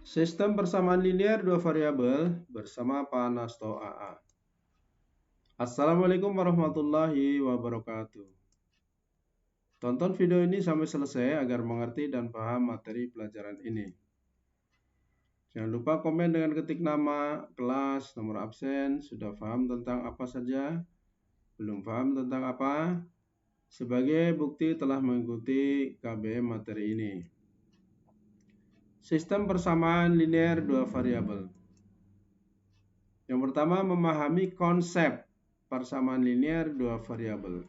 Sistem persamaan linear dua variabel bersama Pak Nasto AA. Assalamualaikum warahmatullahi wabarakatuh. Tonton video ini sampai selesai agar mengerti dan paham materi pelajaran ini. Jangan lupa komen dengan ketik nama, kelas, nomor absen, sudah paham tentang apa saja, belum paham tentang apa, sebagai bukti telah mengikuti KBM materi ini. Sistem persamaan linear dua variabel. Yang pertama, memahami konsep persamaan linear dua variabel.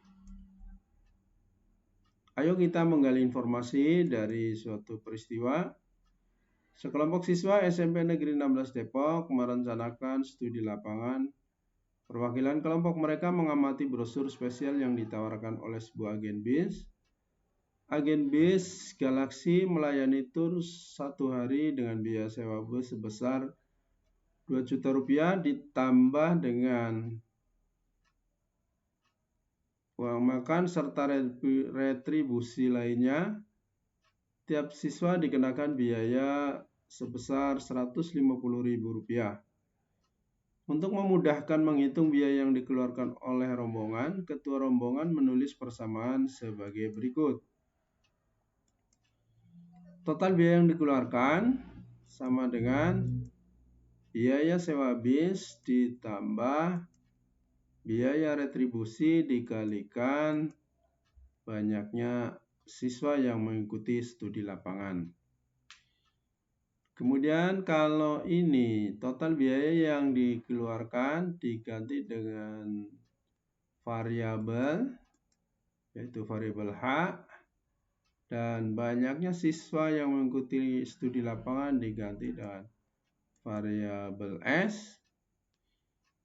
Ayo kita menggali informasi dari suatu peristiwa. Sekelompok siswa SMP Negeri 16 Depok merencanakan studi lapangan. Perwakilan kelompok mereka mengamati brosur spesial yang ditawarkan oleh sebuah agen bis. Agen bis Galaxy melayani tur 1 hari dengan biaya sewa bus sebesar 2 juta rupiah ditambah dengan uang makan serta retribusi lainnya. Tiap siswa dikenakan biaya sebesar Rp150.000. Untuk memudahkan menghitung biaya yang dikeluarkan oleh rombongan, ketua rombongan menulis persamaan sebagai berikut. Total biaya yang dikeluarkan sama dengan biaya sewa bis ditambah biaya retribusi dikalikan banyaknya siswa yang mengikuti studi lapangan. Kemudian kalau ini total biaya yang dikeluarkan diganti dengan variabel, yaitu variabel H, dan banyaknya siswa yang mengikuti studi lapangan diganti dengan variabel S.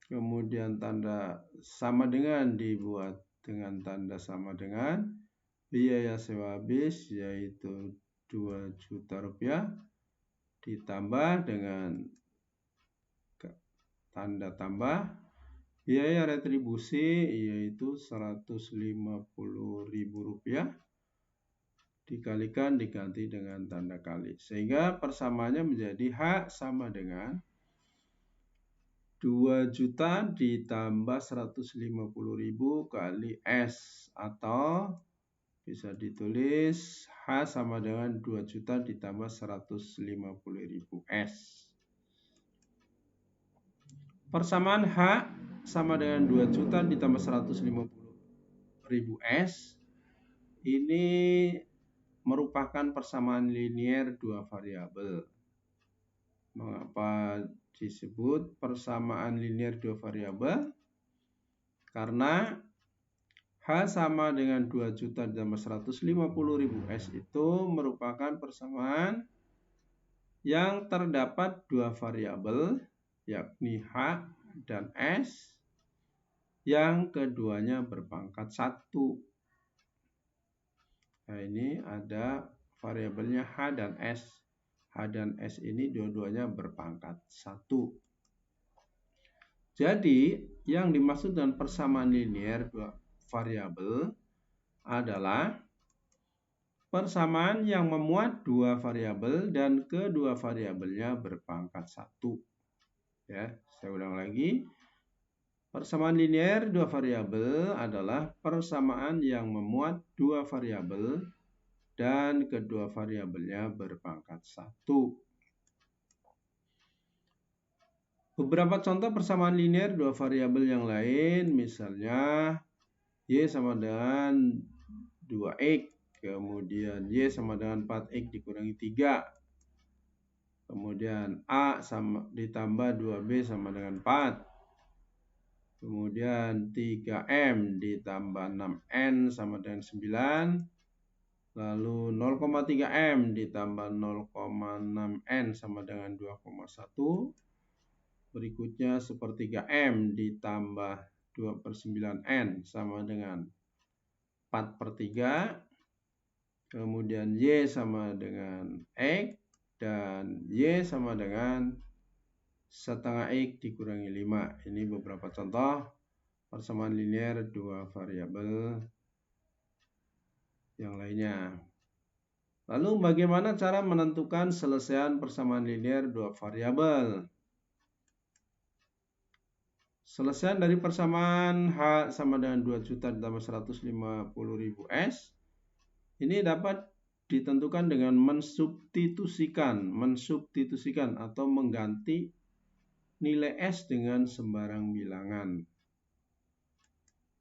Kemudian tanda sama dengan dibuat dengan tanda sama dengan biaya sewa bis, yaitu 2 juta rupiah, ditambah dengan tanda tambah biaya retribusi, yaitu Rp150.000, dikalikan diganti dengan tanda kali, sehingga persamaannya menjadi H sama dengan 2 juta ditambah 150.000 kali S, atau bisa ditulis H sama dengan 2 juta ditambah 150.000 S. Persamaan H sama dengan 2 juta ditambah 150.000 S ini merupakan persamaan linear dua variabel. Mengapa disebut persamaan linear dua variabel? Karena H sama dengan 2 juta ditambah 150.000 S itu merupakan persamaan yang terdapat dua variabel, yakni H dan S, yang keduanya berpangkat 1. Nah, ini ada variabelnya H dan S. H dan S ini dua-duanya berpangkat 1. Jadi, yang dimaksud dengan persamaan linear dua variabel adalah persamaan yang memuat dua variabel dan kedua variabelnya berpangkat 1. Ya, saya ulang lagi. Persamaan linear dua variabel adalah persamaan yang memuat dua variabel dan kedua variabelnya berpangkat 1. Beberapa contoh persamaan linear dua variabel yang lain, misalnya Y sama dengan 2X, kemudian Y sama dengan 4X dikurangi 3, kemudian A sama ditambah 2B sama dengan 4, kemudian 3M ditambah 6N sama dengan 9, lalu 0,3M ditambah 0,6N sama dengan 2,1, berikutnya sepertiga M ditambah 2/9N sama dengan 4/3, kemudian Y sama dengan X, dan Y sama dengan setengah X dikurangi 5. Ini beberapa contoh persamaan linear dua variabel yang lainnya. Lalu bagaimana cara menentukan selesaian persamaan linear dua variabel? Selesaian dari persamaan H sama dengan 2 juta ditambah 150.000 S ini dapat ditentukan dengan mensubstitusikan atau mengganti nilai S dengan sembarang bilangan.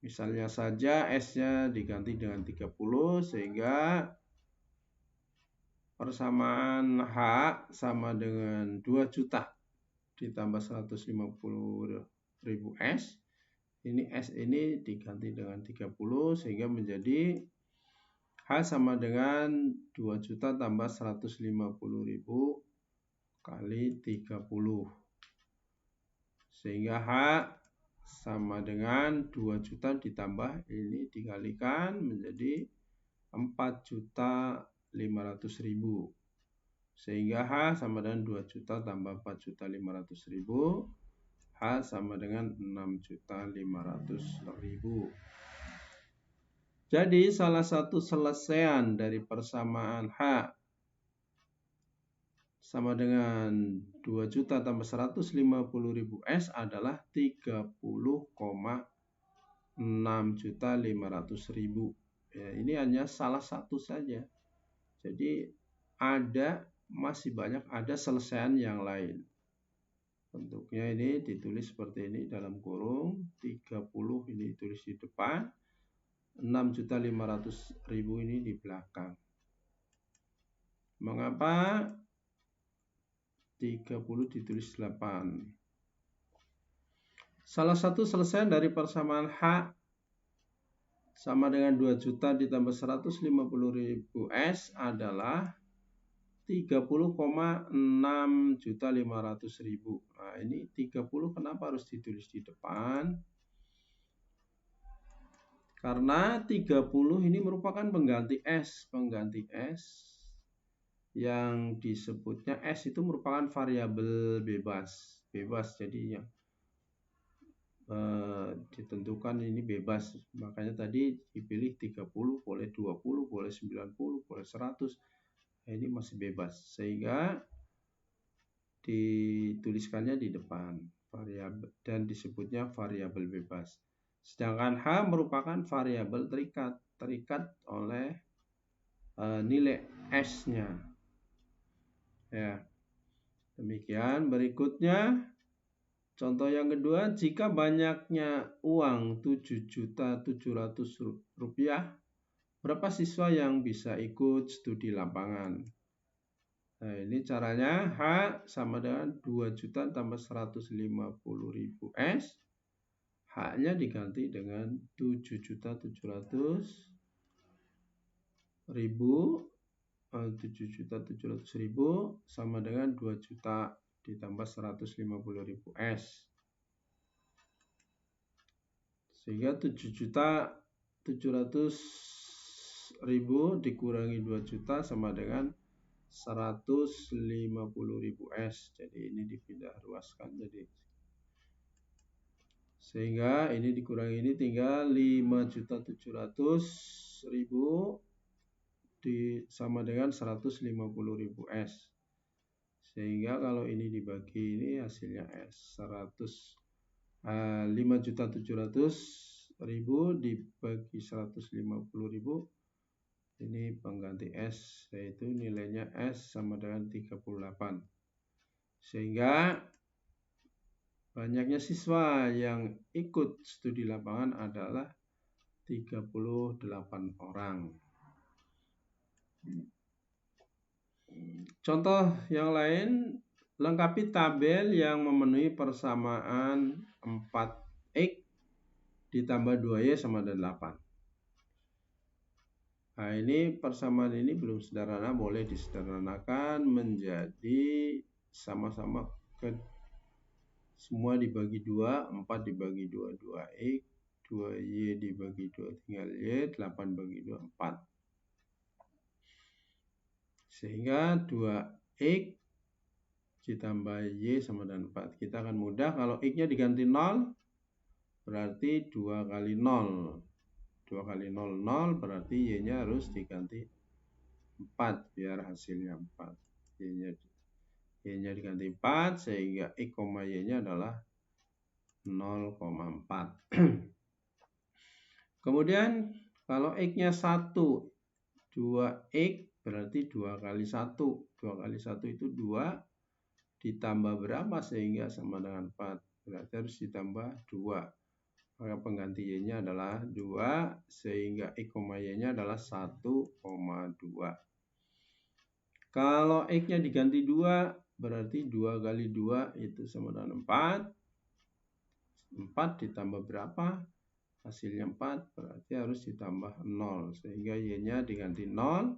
Misalnya saja S-nya diganti dengan 30 sehingga persamaan H sama dengan 2 juta ditambah 150.000 S. Ini S ini diganti dengan 30 sehingga menjadi H sama dengan 2 juta tambah 150.000 kali 30. Sehingga H sama dengan 2 juta ditambah ini dikalikan menjadi 4.500.000. Sehingga H sama dengan 2 juta tambah 4.500.000. H sama dengan 6.500.000. Jadi salah satu selesaian dari persamaan H sama dengan 2 juta tambah 150.000 S adalah 30,6.500.000. Ya, ini hanya salah satu saja. Jadi masih banyak ada selesaian yang lain. Bentuknya ini ditulis seperti ini dalam kurung, 30 ini ditulis di depan, 6.500.000 ini di belakang. Mengapa 30 ditulis 8? Salah satu selesaian dari persamaan H sama dengan 2 juta ditambah 150.000 S adalah 30,6.500.000. Nah, ini 30 kenapa harus ditulis di depan? Karena 30 ini merupakan pengganti S. Pengganti S yang disebutnya S itu merupakan variabel bebas. Jadi yang ditentukan ini bebas. Makanya tadi dipilih 30, boleh 20, boleh 90, boleh 100. Ini masih bebas sehingga dituliskannya di depan variabel dan disebutnya variabel bebas. Sedangkan H merupakan variabel terikat oleh nilai S-nya. Ya. Demikian. Berikutnya contoh yang kedua, jika banyaknya uang 7.700.000 rupiah, berapa siswa yang bisa ikut studi lapangan? Nah, ini caranya H sama dengan 2 juta tambah 150.000 S. H-nya diganti dengan 7.700.000 sama dengan 2 juta ditambah 150.000 S. Sehingga 7.700.000 dikurangi 2 juta sama dengan 150.000 S. Jadi ini dipindah ruaskan jadi sehingga ini dikurangi ini tinggal 5.700.000 sama dengan 150.000 S. Sehingga kalau ini dibagi ini hasilnya S 5.700.000 dibagi 150.000 ini pengganti S, yaitu nilainya S sama dengan 38. Sehingga banyaknya siswa yang ikut studi lapangan adalah 38 orang. Contoh yang lain, lengkapi tabel yang memenuhi persamaan 4X ditambah 2Y sama dengan 8. Nah, ini persamaan ini belum sederhana, boleh disederhanakan menjadi sama-sama semua dibagi 2, 4 dibagi 2, 2X, 2Y dibagi 2 tinggal Y, 8 bagi 2, 4. Sehingga 2X ditambah Y sama dengan 4. Kita akan mudah kalau X-nya diganti 0, berarti 2 kali 0. 2 kali 0, 0, berarti Y-nya harus diganti 4 biar hasilnya 4. Y-nya diganti 4 sehingga X, Y-nya adalah 0,4. Kemudian kalau X-nya 1, 2X berarti 2 kali 1. 2 kali 1 itu 2 ditambah berapa sehingga sama dengan 4. Berarti harus ditambah 2. Maka pengganti Y-nya adalah 2 sehingga X, Y-nya adalah 1,2. Kalau X-nya diganti 2 berarti 2 kali 2 itu sama dengan 4. 4 ditambah berapa? Hasilnya 4 berarti harus ditambah 0 sehingga Y-nya diganti 0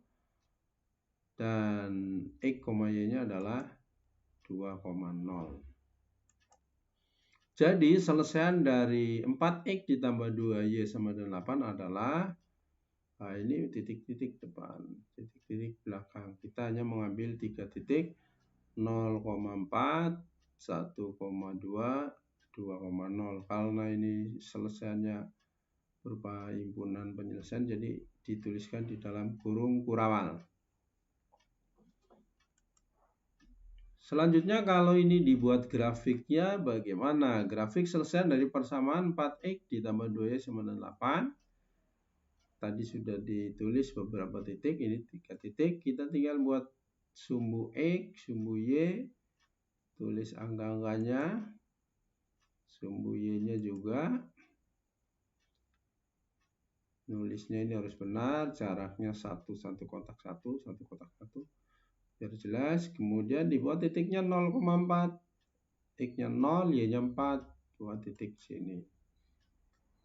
dan X, Y-nya adalah 2,0. Jadi selesaian dari 4X ditambah 2Y sama dengan 8 adalah ini titik-titik depan, titik-titik belakang. Kita hanya mengambil 3 titik, 0,4, 1,2, 2,0. Karena ini selesaiannya berupa himpunan penyelesaian, jadi dituliskan di dalam kurung kurawal. Selanjutnya kalau ini dibuat grafiknya bagaimana? Grafik selesaian dari persamaan 4X ditambah 2Y sama dengan 8. Tadi sudah ditulis beberapa titik, ini 3 titik. Kita tinggal buat sumbu X, sumbu Y, tulis angka-angkanya, sumbu Y-nya juga. Nulisnya ini harus benar, jaraknya 1 kotak 1, 1 kotak 1. Biar jelas, kemudian dibuat titiknya 0,4. X-nya 0, Y-nya 4, buat titik sini.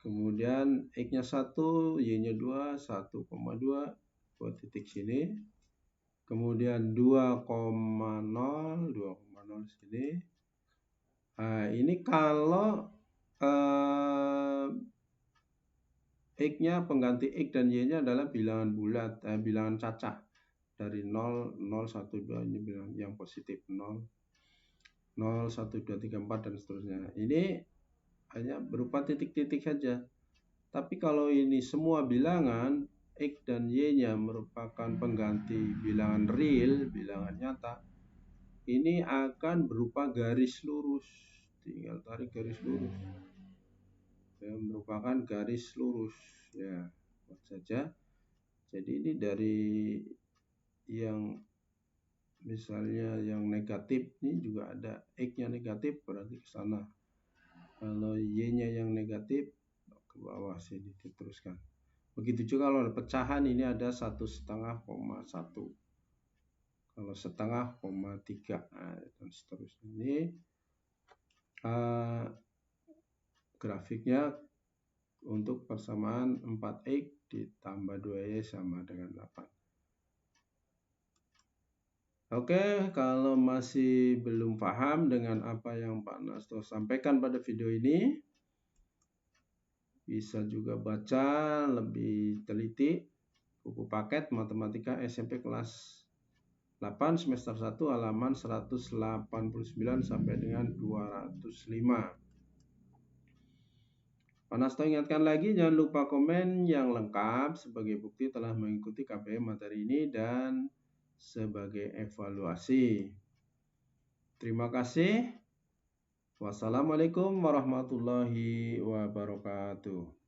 Kemudian X-nya 1, Y-nya 2, 1,2, buat titik sini. Kemudian 2,0, 2,0 sini. Nah, ini kalau X-nya pengganti X dan Y-nya adalah bilangan bulat, bilangan cacah. Dari 0, 0, 1, 2 ini bilangan yang positif 0, 0, 1, 2, 3, 4 dan seterusnya. Ini hanya berupa titik-titik saja. Tapi kalau ini semua bilangan X dan Y-nya merupakan pengganti bilangan real, bilangan nyata, ini akan berupa garis lurus. Tinggal tarik garis lurus. Yang merupakan garis lurus. Ya, buat saja. Jadi ini dari yang misalnya yang negatif ini juga ada X-nya negatif berarti ke sana. Kalau Y-nya yang negatif ke bawah sini diteruskan. Begitu juga kalau ada pecahan ini ada 1,5,1. Kalau 0,5,3 dan seterusnya. Ini grafiknya untuk persamaan 4X ditambah 2Y sama dengan 8. Oke, kalau masih belum paham dengan apa yang Pak Nasto sampaikan pada video ini, bisa juga baca lebih teliti buku paket Matematika SMP kelas 8 semester 1 halaman 189 sampai dengan 205. Pak Nasto ingatkan lagi, jangan lupa komen yang lengkap sebagai bukti telah mengikuti KPM materi ini dan sebagai evaluasi. Terima kasih. Wassalamualaikum warahmatullahi wabarakatuh.